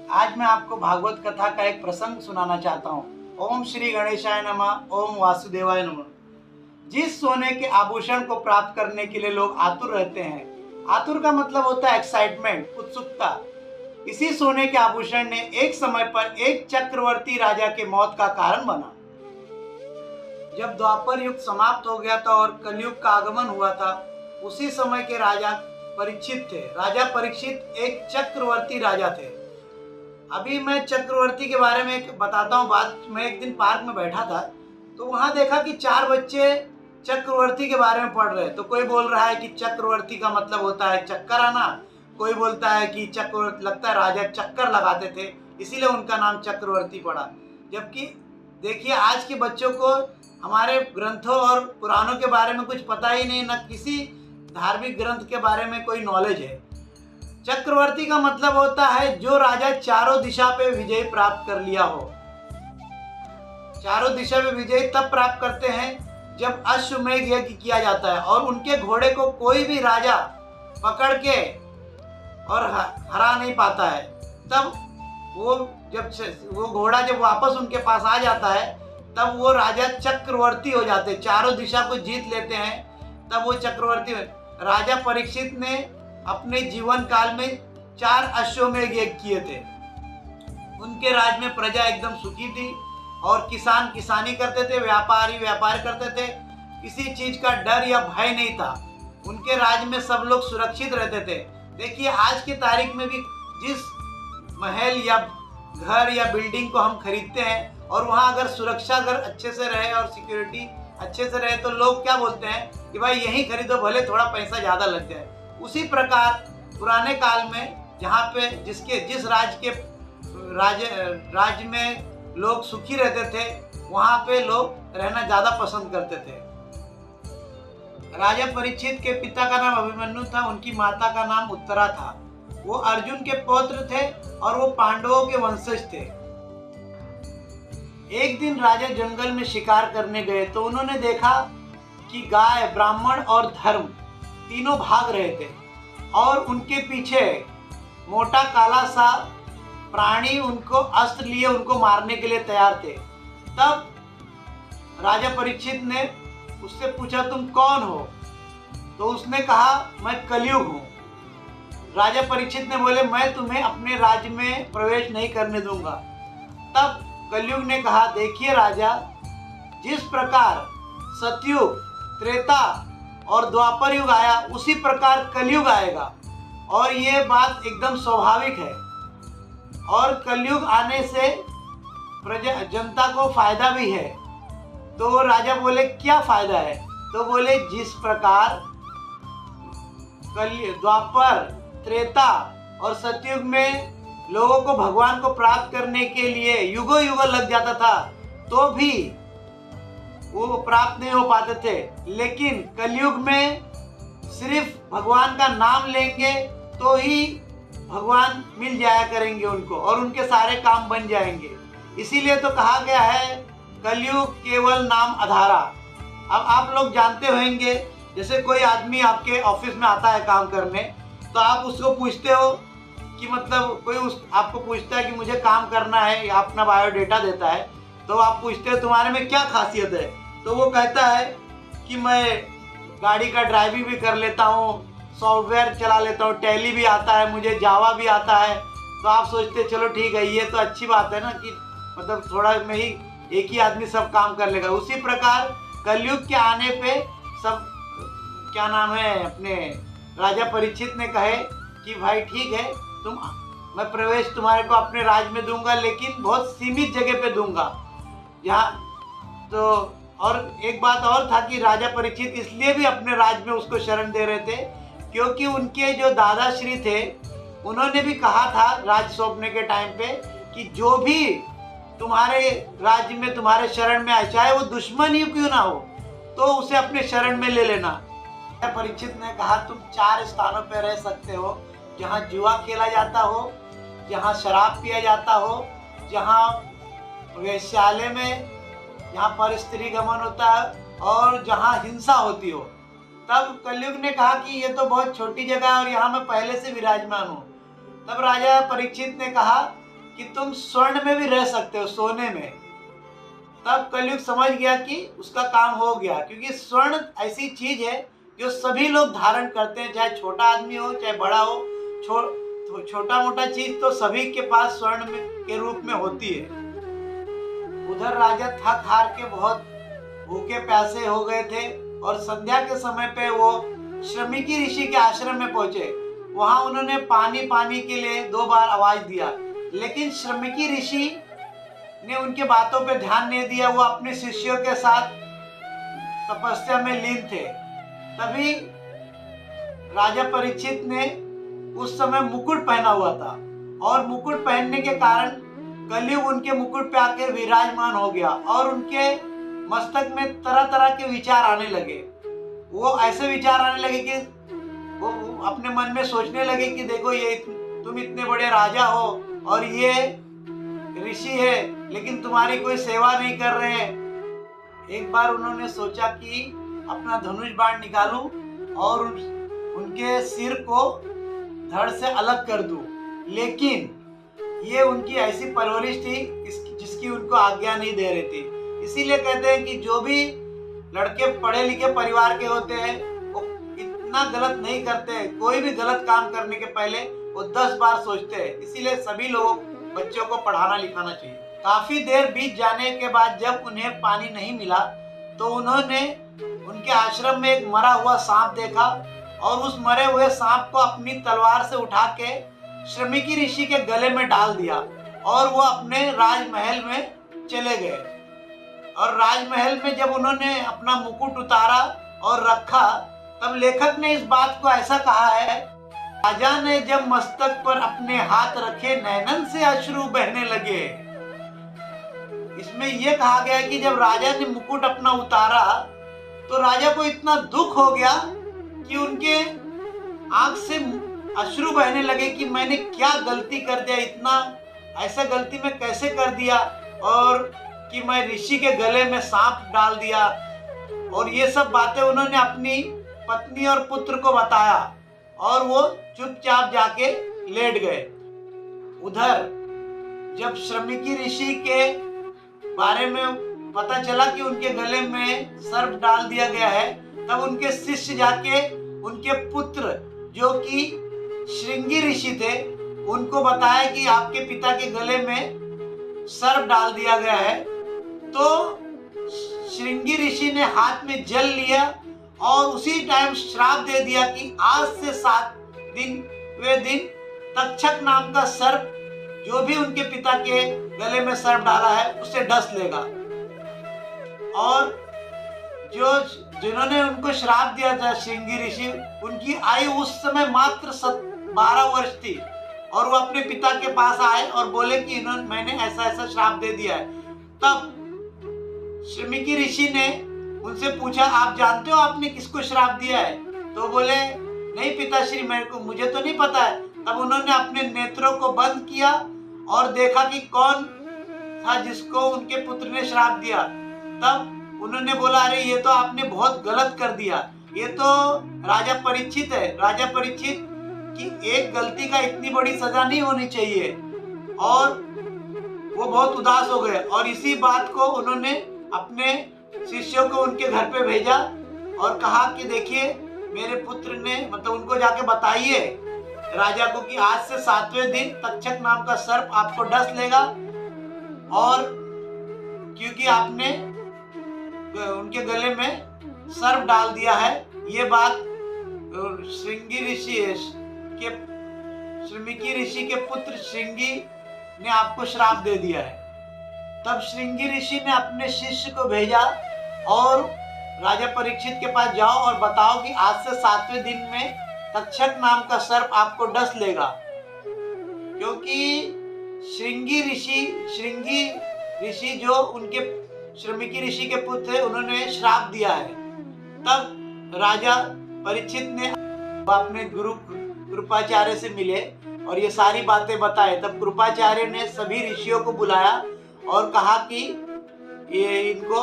आज मैं आपको भागवत कथा का एक प्रसंग सुनाना चाहता हूँ। ओम श्री गणेशाय नमः, ओम वासुदेवाय नमः। जिस सोने के आभूषण को प्राप्त करने के लिए लोग आतुर रहते हैं, आतुर का मतलब होता है एक्साइटमेंट, उत्सुकता। इसी सोने के आभूषण ने एक समय पर एक चक्रवर्ती राजा के मौत का कारण बना। जब द्वापर युग समाप्त हो गया था और कलयुग का आगमन हुआ था, उसी समय के राजा परीक्षित थे। राजा परीक्षित एक चक्रवर्ती राजा थे। अभी मैं चक्रवर्ती के बारे में एक बताता हूँ बात। मैं एक दिन पार्क में बैठा था, तो वहाँ देखा कि 4 बच्चे चक्रवर्ती के बारे में पढ़ रहे। तो कोई बोल रहा है कि चक्रवर्ती का मतलब होता है चक्कर आना, कोई बोलता है कि चक्रवर्ती लगता है राजा चक्कर लगाते थे इसीलिए उनका नाम चक्रवर्ती पड़ा। जबकि देखिए आज के बच्चों को हमारे ग्रंथों और पुराणों के बारे में कुछ पता ही नहीं, न किसी धार्मिक ग्रंथ के बारे में कोई नॉलेज है। चक्रवर्ती का मतलब होता है जो राजा चारों दिशा पे विजय प्राप्त कर लिया हो। चारों दिशा में विजय तब प्राप्त करते हैं जब अश्वमेध यज्ञ किया जाता है और उनके घोड़े को कोई भी राजा पकड़ के और हरा नहीं पाता है। तब वो घोड़ा जब वापस उनके पास आ जाता है, तब वो राजा चक्रवर्ती हो जाते, चारों दिशा को जीत लेते हैं, तब वो चक्रवर्ती। राजा परीक्षित ने अपने जीवन काल में 4 अश्वमेध यज्ञ किए थे। उनके राज में प्रजा एकदम सुखी थी और किसान किसानी करते थे, व्यापारी व्यापार करते थे। किसी चीज का डर या भय नहीं था। उनके राज में सब लोग सुरक्षित रहते थे। देखिए आज की तारीख में भी जिस महल या घर या बिल्डिंग को हम खरीदते हैं और वहाँ अगर सुरक्षा अगर अच्छे से रहे और सिक्योरिटी अच्छे से रहे, तो लोग क्या बोलते हैं कि भाई यहीं खरीदो, भले थोड़ा पैसा ज़्यादा लग जाए। उसी प्रकार पुराने काल में जहाँ पे जिस राज्य में लोग सुखी रहते थे, वहाँ पे लोग रहना ज़्यादा पसंद करते थे। राजा परीक्षित के पिता का नाम अभिमन्यु था, उनकी माता का नाम उत्तरा था। वो अर्जुन के पौत्र थे और वो पांडवों के वंशज थे। एक दिन राजा जंगल में शिकार करने गए तो उन्होंने देखा कि गाय, ब्राह्मण और धर्म तीनों भाग रहे थे और उनके पीछे मोटा काला सा प्राणी उनको अस्त्र लिए उनको मारने के लिए तैयार थे। तब राजा परीक्षित ने उससे पूछा तुम कौन हो? तो उसने कहा मैं कलयुग हूँ। राजा परीक्षित ने बोले मैं तुम्हें अपने राज्य में प्रवेश नहीं करने दूंगा। तब कलयुग ने कहा देखिए राजा, जिस प्रकार सतयुग, त्रेता और द्वापर युग आया उसी प्रकार कलयुग आएगा और ये बात एकदम स्वाभाविक है। और कलयुग आने से जनता को फायदा भी है। तो राजा बोले क्या फायदा है? तो बोले जिस प्रकार द्वापर, त्रेता और सतयुग में लोगों को भगवान को प्राप्त करने के लिए युगों युगों लग जाता था, तो भी वो प्राप्त नहीं हो पाते थे, लेकिन कलयुग में सिर्फ भगवान का नाम लेंगे तो ही भगवान मिल जाया करेंगे उनको और उनके सारे काम बन जाएंगे। इसीलिए तो कहा गया है कलयुग केवल नाम आधारा। अब आप लोग जानते होंगे, जैसे कोई आदमी आपके ऑफिस में आता है काम करने, तो आप उसको पूछते हो कि मतलब कोई आपको पूछता है कि मुझे काम करना है या अपना बायोडेटा देता है, तो आप पूछते हो तुम्हारे में क्या खासियत है? तो वो कहता है कि मैं गाड़ी का ड्राइविंग भी कर लेता हूँ, सॉफ्टवेयर चला लेता हूँ, टैली भी आता है, मुझे जावा भी आता है। तो आप सोचते चलो ठीक है, ये तो अच्छी बात है ना कि मतलब थोड़ा में ही एक ही आदमी सब काम कर लेगा। उसी प्रकार कलयुग के आने पे सब क्या नाम है अपने राजा परीक्षित ने कहे कि भाई ठीक है, मैं प्रवेश तुम्हारे को अपने राज्य में दूंगा, लेकिन बहुत सीमित जगह पे दूंगा जहाँ। तो और एक बात और था कि राजा परीक्षित इसलिए भी अपने राज्य में उसको शरण दे रहे थे क्योंकि उनके जो दादाश्री थे उन्होंने भी कहा था राज्य सौंपने के टाइम पे कि जो भी तुम्हारे राज्य में तुम्हारे शरण में आए, चाहे वो दुश्मन ही क्यों ना हो, तो उसे अपने शरण में ले लेना। परीक्षित ने कहा तुम 4 स्थानों पर रह सकते हो, जहाँ जुआ खेला जाता हो, जहाँ शराब पिया जाता हो, जहाँ वेश्यालय में जहाँ पर स्त्री गमन होता है और जहाँ हिंसा होती हो। तब कलयुग ने कहा कि ये तो बहुत छोटी जगह है और यहाँ मैं पहले से विराजमान हूँ। तब राजा परीक्षित ने कहा कि तुम स्वर्ण में भी रह सकते हो, सोने में। तब कलयुग समझ गया कि उसका काम हो गया, क्योंकि स्वर्ण ऐसी चीज है जो सभी लोग धारण करते हैं, चाहे छोटा आदमी हो चाहे बड़ा हो। छोटा मोटा चीज तो सभी के पास स्वर्ण के रूप में होती है। उधर राजा थक हार के बहुत भूखे प्यासे हो गए थे और संध्या के समय पे वो श्रमिकी ऋषि के आश्रम में पहुंचे। वहां उन्होंने पानी पानी के लिए 2 बार आवाज दिया, लेकिन श्रमिकी ऋषि ने उनके बातों पे ध्यान नहीं दिया। वो अपने शिष्यों के साथ तपस्या में लीन थे। तभी राजा परीक्षित ने उस समय मुकुट पहना हुआ था, और मुकुट पहनने के कारण कलयुग उनके मुकुट पे आकर विराजमान हो गया और उनके मस्तक में तरह तरह के विचार आने लगे। वो ऐसे विचार आने लगे कि वो अपने मन में सोचने लगे कि देखो, ये तुम इतने बड़े राजा हो और ये ऋषि है, लेकिन तुम्हारी कोई सेवा नहीं कर रहे हैं। एक बार उन्होंने सोचा कि अपना धनुष बाण निकालूं और उनके सिर को धड़ से अलग कर दूं, लेकिन ये उनकी ऐसी परवरिश थी जिसकी उनको आज्ञा नहीं दे रही थी। इसीलिए कहते हैं कि जो भी लड़के पढ़े लिखे परिवार के होते हैं वो इतना गलत नहीं करते। कोई भी गलत काम करने के पहले वो 10 बार सोचते हैं। इसीलिए सभी लोगों बच्चों को पढ़ाना लिखाना चाहिए। काफी देर बीत जाने के बाद जब उन्हें पानी नहीं मिला तो उन्होंने उनके आश्रम में एक मरा हुआ सांप देखा और उस मरे हुए सांप को अपनी तलवार से उठा के श्रमिकी ऋषि के गले में डाल दिया और वो अपने राजमहल में चले गए। और राजमहल में जब उन्होंने अपना मुकुट उतारा और रखा, तब लेखक ने इस बात को ऐसा कहा है, राजा ने जब मस्तक पर अपने हाथ रखे नैनन से अश्रु बहने लगे। इसमें यह कहा गया है कि जब राजा ने मुकुट अपना उतारा तो राजा को इतना दुख हो गया कि उनके आंख से अश्रु बहने लगे कि मैंने क्या गलती कर दिया, इतना ऐसा गलती मैं कैसे कर दिया, और कि मैं ऋषि के गले में सांप डाल दिया। और ये सब बातें उन्होंने अपनी पत्नी और पुत्र को बताया और वो चुपचाप जाके लेट गए। उधर जब श्रमिकी ऋषि के बारे में पता चला कि उनके गले में सर्प डाल दिया गया है, तब उनके शिष्य जाके उनके पुत्र जो कि श्रृंगी ऋषि थे उनको बताया कि आपके पिता के गले में सर्प डाल दिया गया है। तो श्रृंगी ऋषि ने हाथ में जल लिया और उसी टाइम श्राप दे दिया कि आज से 7 दिन तक्षक नाम का सर्प जो भी उनके पिता के गले में सर्प डाला है उसे डस लेगा। और जिन्होंने उनको श्राप दिया था श्रृंगी ऋषि, उनकी आयु उस समय मात्र 12 वर्ष थी और वो अपने पिता के पास आए और बोले कि मैंने ऐसा ऐसा श्राप दे दिया है। तब श्रमिकी ऋषि ने उनसे पूछा, आप जानते हो आपने किसको श्राप दिया है? तो बोले, नहीं पिताश्री, मुझे तो नहीं पता है। तब उन्होंने अपने नेत्रों को बंद किया और देखा कि कौन था जिसको उनके पुत्र ने श्राप दिया। तब उन्होंने बोला, अरे ये तो आपने बहुत गलत कर दिया, ये तो राजा परीक्षित है। राजा परीक्षित की एक गलती का इतनी बड़ी सजा नहीं होनी चाहिए। और वो बहुत उदास हो गए और इसी बात को उन्होंने अपने शिष्यों को उनके घर पे भेजा और कहा कि देखिए मेरे पुत्र ने, मतलब उनको जाके बताइए राजा को कि आज से 7वें दिन तक्षक नाम का सर्प आपको डस लेगा, और क्योंकि आपने उनके गले में सर्प डाल दिया है। ये बात श्रमिकी ऋषि के पुत्र श्रृंगी ने आपको श्राप दे दिया है। तब श्रृंगी ऋषि ने अपने शिष्य को भेजा और राजा परीक्षित के पास जाओ और बताओ कि आज से 7वें दिन में तक्षक नाम का सर्प आपको डस लेगा, क्योंकि श्रृंगी ऋषि जो उनके श्रमिकी ऋषि के पुत्र थे उन्होंने श्राप दिया है। तब राजा परीक्षित ने अपने गुरु कृपाचार्य से मिले और ये सारी बातें बताए। तब कृपाचार्य ने सभी ऋषियों को बुलाया और कहा कि ये इनको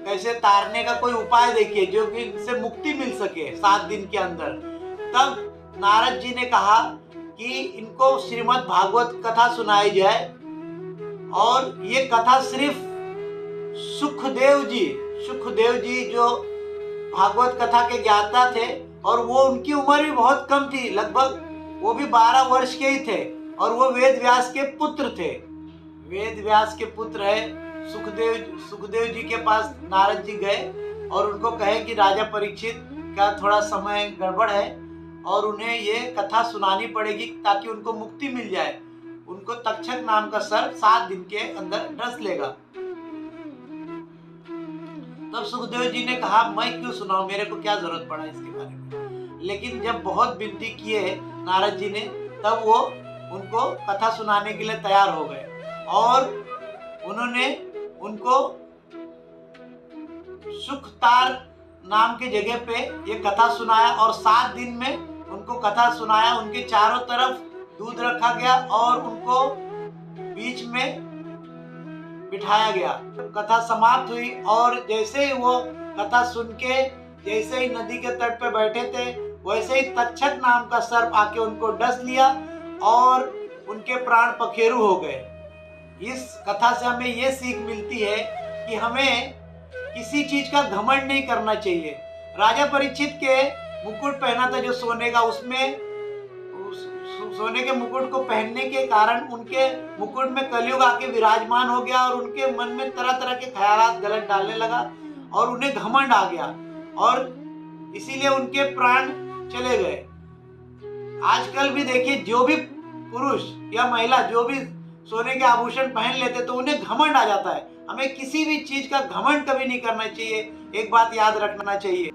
कैसे तारने का कोई उपाय देखिए जो कि इनसे मुक्ति मिल सके 7 दिन के अंदर। तब नारद जी ने कहा कि इनको श्रीमद् भागवत कथा सुनाई जाए। और ये कथा सिर्फ सुखदेव जी जो भागवत कथा के ज्ञाता थे, और वो उनकी उम्र भी बहुत कम थी, लगभग वो भी 12 वर्ष के ही थे, और वो वेद व्यास के पुत्र थे। वेद व्यास के पुत्र है सुखदेव जी के पास नारद जी गए और उनको कहे कि राजा परीक्षित का थोड़ा समय गड़बड़ है और उन्हें ये कथा सुनानी पड़ेगी ताकि उनको मुक्ति मिल जाए। उनको तक्षक नाम का सर्प 7 दिन के अंदर डस लेगा। तब सुखदेव जी ने कहा, मैं क्यों सुनाऊं, मेरे को क्या जरूरत पड़ा इसके बारे में। लेकिन जब बहुत विनती किए नारद जी ने, तब वो उनको कथा सुनाने के लिए तैयार हो गए और उन्होंने उनको सुखतार नाम के जगह पे ये कथा सुनाया और 7 दिन में उनको कथा सुनाया। उनके चारों तरफ दूध रखा गया और उनको बीच में बिठाया गया। कथा समाप्त हुई और जैसे ही वो कथा सुन के जैसे ही नदी के तट पे बैठे थे, वैसे ही तक्षक नाम का सर्प आके उनको डस लिया और उनके प्राण पखेरु हो गए। इस कथा से हमें ये सीख मिलती है कि हमें किसी चीज का घमंड नहीं करना चाहिए। राजा परीक्षित के मुकुट पहना था जो सोने का, उसमें सोने के मुकुट को पहनने के कारण उनके मुकुट में कलयुग आके विराजमान हो गया और उनके मन में तरह तरह के ख्यालात गलत डालने लगा और उन्हें घमंड आ गया और इसीलिए उनके प्राण चले गए। आजकल भी देखिए, जो भी पुरुष या महिला जो भी सोने के आभूषण पहन लेते तो उन्हें घमंड आ जाता है। हमें किसी भी चीज का घमंड कभी नहीं करना चाहिए, एक बात याद रखना चाहिए।